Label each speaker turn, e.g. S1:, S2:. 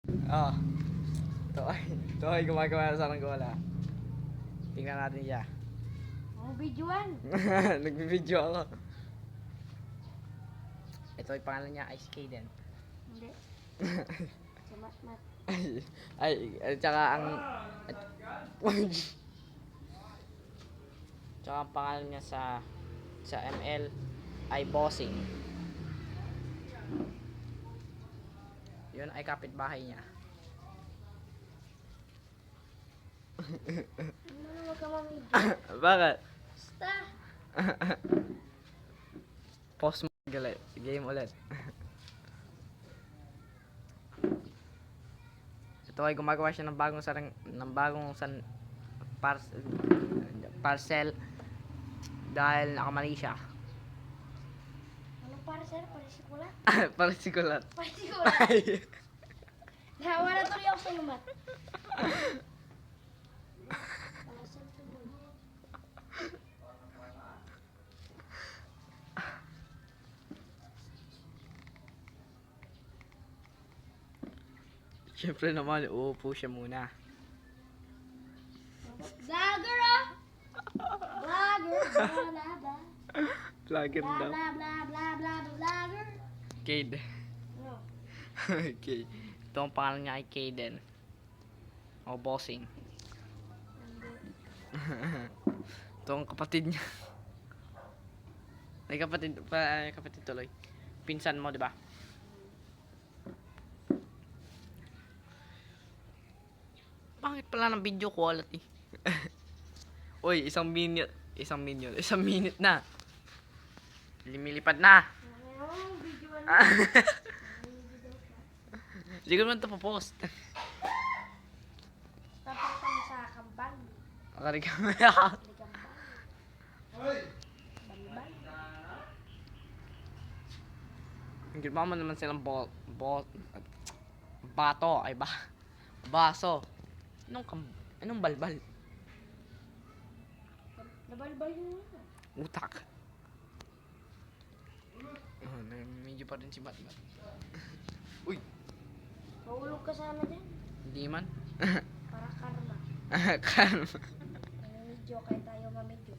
S1: Oh, ito ay gumagawa sa saranggola. Tingnan natin siya.
S2: Ang videoan.
S1: Nagbibideo ako. Ito ay pangalan niya Ice Kaden.
S2: Hindi. Sa mat-mat.
S1: Ay, tsaka ang tsaka ang pangalan niya sa ML ay Bossing. Yun ay kapitbahay niya.
S2: Ano, huwag ka mamidyo.
S1: Bakit?
S2: Basta.
S1: Post mo galit. Game ulit. Ito ay gumagawa siya ng parcel dahil nakamali siya.
S2: Anong para sir? Parisikulat?
S1: Parsikulat.
S2: Parisikulat?
S1: Ay.
S2: Nahawa na tuloy ako sa lumat. Parasal tuloy.
S1: Siyempre naman, uupo siya muna.
S2: Vlogger ah! Vlogger! Blah blah blah.
S1: Vlogger
S2: Blah
S1: daw.
S2: blah blah blah blah vlogger.
S1: Cade.
S2: No.
S1: Okay. Ito ang pangalan niya ay Kaden. O Bossing. Ito ang kapatid niya. Ay kapatid tuloy. Pinsan mo, di ba? Bakit pala ng video quality? Uy, isang minute na. Lumilipad na.
S2: Ano, videoan mo.
S1: Siguro man ito po-post.
S2: Tapos kami sa kambal.
S1: Makari ka.
S2: Hindi kambal. Balbal.
S1: Ginawa mo naman silang bato, ay ba? Baso. Anong balbal?
S2: Nabalbal yun na.
S1: Utak. Oh, medyo pa rin si Batman. Uy,
S2: Mahulog ka sana dyan.
S1: hindi man.
S2: Para karma.
S1: Kalma.
S2: Medyo kaya tayo mamedyo.